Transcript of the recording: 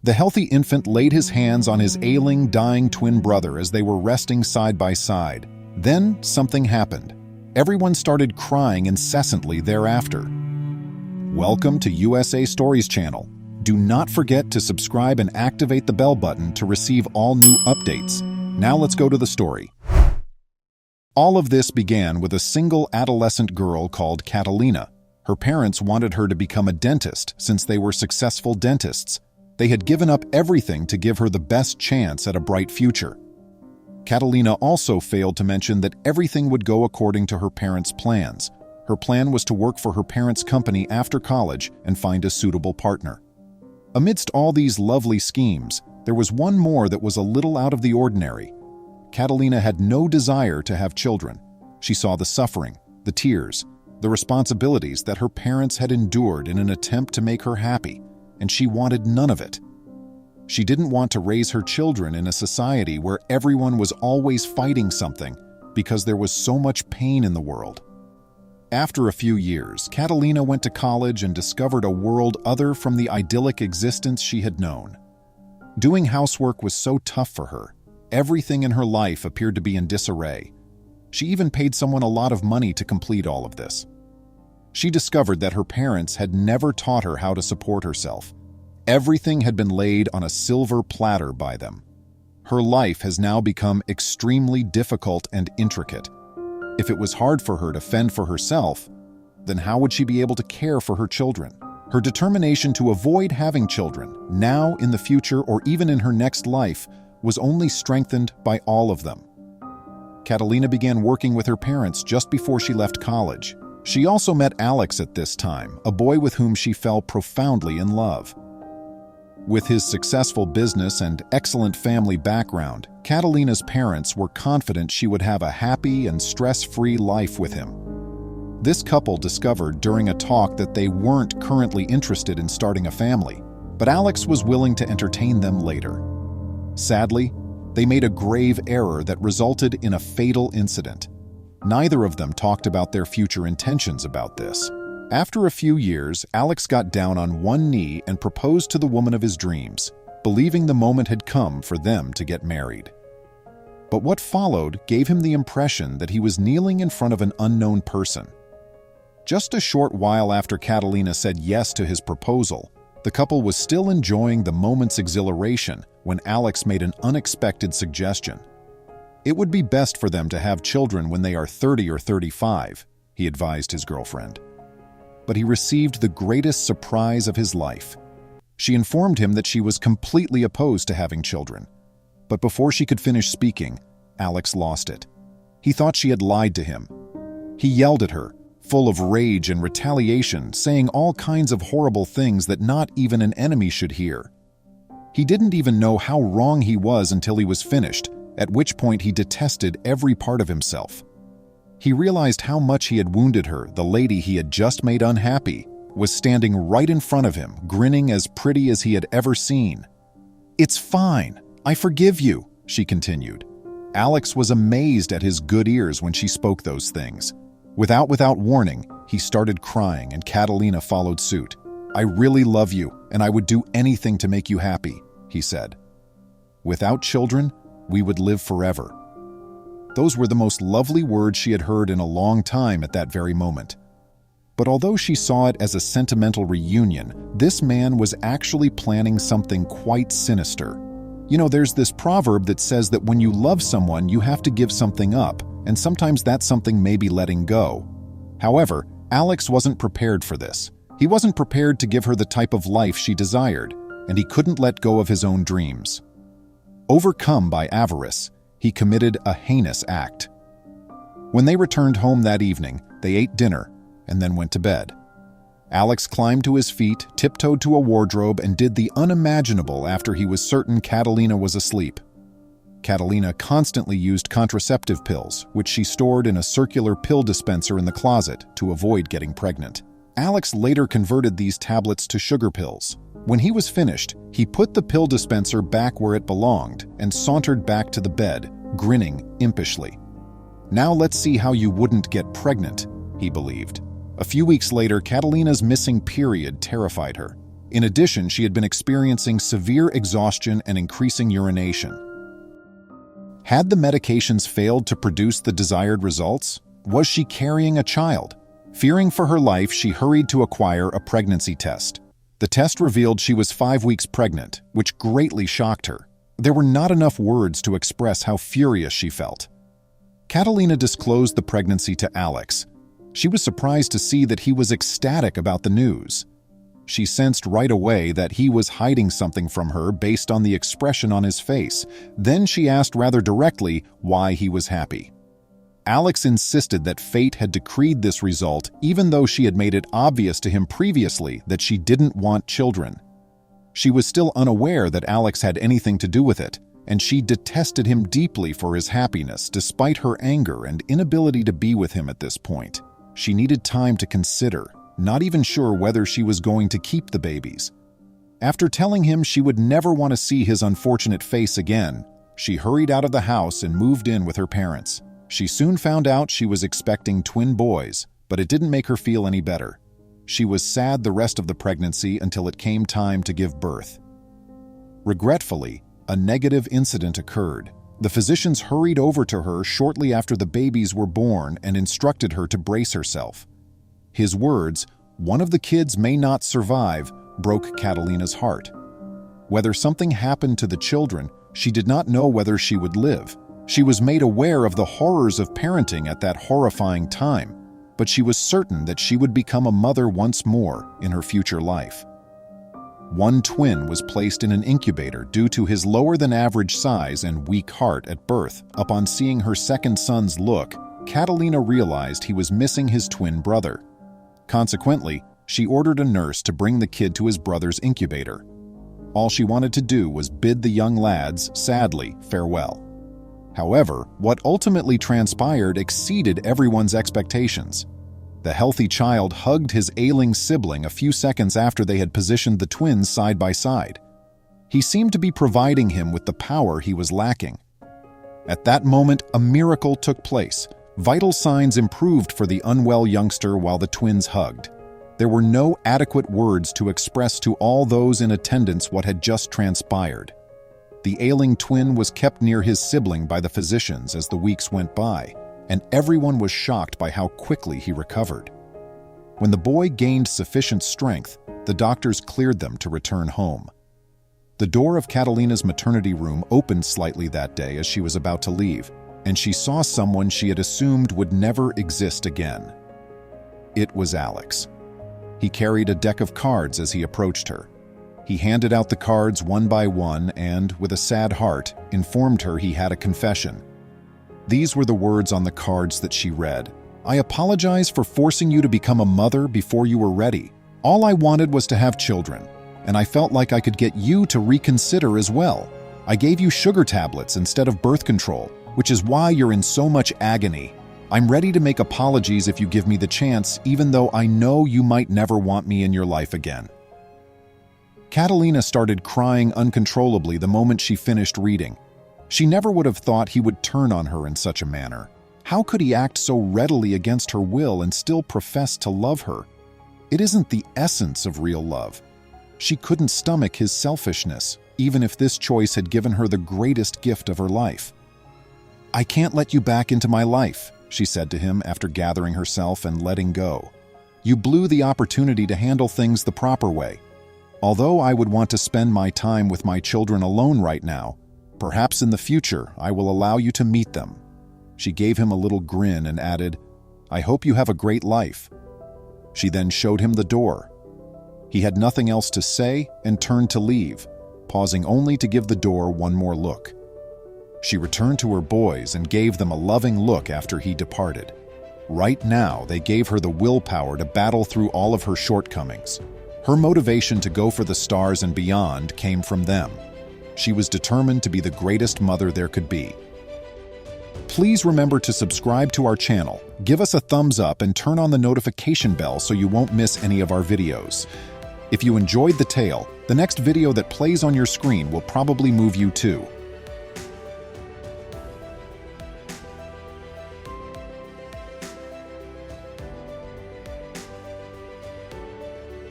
The healthy infant laid his hands on his ailing, dying twin brother as they were resting side by side. Then something happened. Everyone started crying incessantly thereafter. Welcome to USA Stories channel. Do not forget to subscribe and activate the bell button to receive all new updates. Now let's go to the story. All of this began with a single adolescent girl called Catalina. Her parents wanted her to become a dentist since they were successful dentists. They had given up everything to give her the best chance at a bright future. Catalina also failed to mention that everything would go according to her parents' plans. Her plan was to work for her parents' company after college and find a suitable partner. Amidst all these lovely schemes, there was one more that was a little out of the ordinary. Catalina had no desire to have children. She saw the suffering, the tears, the responsibilities that her parents had endured in an attempt to make her happy, and she wanted none of it. She didn't want to raise her children in a society where everyone was always fighting something because there was so much pain in the world. After a few years, Catalina went to college and discovered a world other from the idyllic existence she had known. Doing housework was so tough for her. Everything in her life appeared to be in disarray. She even paid someone a lot of money to complete all of this. She discovered that her parents had never taught her how to support herself. Everything had been laid on a silver platter by them. Her life has now become extremely difficult and intricate. If it was hard for her to fend for herself, then how would she be able to care for her children? Her determination to avoid having children, now, in the future, or even in her next life, was only strengthened by all of them. Catalina began working with her parents just before she left college. She also met Alex at this time, a boy with whom she fell profoundly in love. With his successful business and excellent family background, Catalina's parents were confident she would have a happy and stress-free life with him. This couple discovered during a talk that they weren't currently interested in starting a family, but Alex was willing to entertain them later. Sadly, they made a grave error that resulted in a fatal incident. Neither of them talked about their future intentions about this. After a few years, Alex got down on one knee and proposed to the woman of his dreams, believing the moment had come for them to get married. But what followed gave him the impression that he was kneeling in front of an unknown person. Just a short while after Catalina said yes to his proposal, the couple was still enjoying the moment's exhilaration when Alex made an unexpected suggestion. It would be best for them to have children when they are 30 or 35, he advised his girlfriend. But he received the greatest surprise of his life. She informed him that she was completely opposed to having children. But before she could finish speaking, Alex lost it. He thought she had lied to him. He yelled at her, full of rage and retaliation, saying all kinds of horrible things that not even an enemy should hear. He didn't even know how wrong he was until he was finished, at which point he detested every part of himself. He realized how much he had wounded her. The lady he had just made unhappy was standing right in front of him, grinning as pretty as he had ever seen. "It's fine. I forgive you," she continued. Alex was amazed at his good ears when she spoke those things. Without warning, he started crying and Catalina followed suit. "I really love you, and I would do anything to make you happy," he said. "Without children, we would live forever." Those were the most lovely words she had heard in a long time at that very moment. But although she saw it as a sentimental reunion, this man was actually planning something quite sinister. You know, there's this proverb that says that when you love someone, you have to give something up, and sometimes that something may be letting go. However, Alex wasn't prepared for this. He wasn't prepared to give her the type of life she desired, and he couldn't let go of his own dreams. Overcome by avarice, he committed a heinous act. When they returned home that evening, they ate dinner and then went to bed. Alex climbed to his feet, tiptoed to a wardrobe, and did the unimaginable after he was certain Catalina was asleep. Catalina constantly used contraceptive pills, which she stored in a circular pill dispenser in the closet to avoid getting pregnant. Alex later converted these tablets to sugar pills. When he was finished, he put the pill dispenser back where it belonged and sauntered back to the bed, grinning impishly. "Now let's see how you wouldn't get pregnant," he believed. A few weeks later, Catalina's missing period terrified her. In addition, she had been experiencing severe exhaustion and increasing urination. Had the medications failed to produce the desired results? Was she carrying a child? Fearing for her life, she hurried to acquire a pregnancy test. The test revealed she was 5 weeks pregnant, which greatly shocked her. There were not enough words to express how furious she felt. Catalina disclosed the pregnancy to Alex. She was surprised to see that he was ecstatic about the news. She sensed right away that he was hiding something from her based on the expression on his face. Then she asked rather directly why he was happy. Alex insisted that fate had decreed this result, even though she had made it obvious to him previously that she didn't want children. She was still unaware that Alex had anything to do with it, and she detested him deeply for his happiness despite her anger and inability to be with him at this point. She needed time to consider, not even sure whether she was going to keep the babies. After telling him she would never want to see his unfortunate face again, she hurried out of the house and moved in with her parents. She soon found out she was expecting twin boys, but it didn't make her feel any better. She was sad the rest of the pregnancy until it came time to give birth. Regretfully, a negative incident occurred. The physicians hurried over to her shortly after the babies were born and instructed her to brace herself. His words, "One of the kids may not survive," broke Catalina's heart. Whether something happened to the children, she did not know whether she would live. She was made aware of the horrors of parenting at that horrifying time, but she was certain that she would become a mother once more in her future life. One twin was placed in an incubator due to his lower-than-average size and weak heart at birth. Upon seeing her second son's look, Catalina realized he was missing his twin brother. Consequently, she ordered a nurse to bring the kid to his brother's incubator. All she wanted to do was bid the young lads, sadly, farewell. However, what ultimately transpired exceeded everyone's expectations. The healthy child hugged his ailing sibling a few seconds after they had positioned the twins side by side. He seemed to be providing him with the power he was lacking. At that moment, a miracle took place. Vital signs improved for the unwell youngster while the twins hugged. There were no adequate words to express to all those in attendance what had just transpired. The ailing twin was kept near his sibling by the physicians as the weeks went by, and everyone was shocked by how quickly he recovered. When the boy gained sufficient strength, the doctors cleared them to return home. The door of Catalina's maternity room opened slightly that day as she was about to leave, and she saw someone she had assumed would never exist again. It was Alex. He carried a deck of cards as he approached her. He handed out the cards one by one and, with a sad heart, informed her he had a confession. These were the words on the cards that she read. "I apologize for forcing you to become a mother before you were ready. All I wanted was to have children, and I felt like I could get you to reconsider as well. I gave you sugar tablets instead of birth control, which is why you're in so much agony. I'm ready to make apologies if you give me the chance, even though I know you might never want me in your life again." Catalina started crying uncontrollably the moment she finished reading. She never would have thought he would turn on her in such a manner. How could he act so readily against her will and still profess to love her? It isn't the essence of real love. She couldn't stomach his selfishness, even if this choice had given her the greatest gift of her life. "I can't let you back into my life," she said to him after gathering herself and letting go. "You blew the opportunity to handle things the proper way. Although I would want to spend my time with my children alone right now, perhaps in the future I will allow you to meet them." She gave him a little grin and added, "I hope you have a great life." She then showed him the door. He had nothing else to say and turned to leave, pausing only to give the door one more look. She returned to her boys and gave them a loving look after he departed. Right now, they gave her the willpower to battle through all of her shortcomings. Her motivation to go for the stars and beyond came from them. She was determined to be the greatest mother there could be. Please remember to subscribe to our channel, give us a thumbs up, and turn on the notification bell so you won't miss any of our videos. If you enjoyed the tale, the next video that plays on your screen will probably move you too.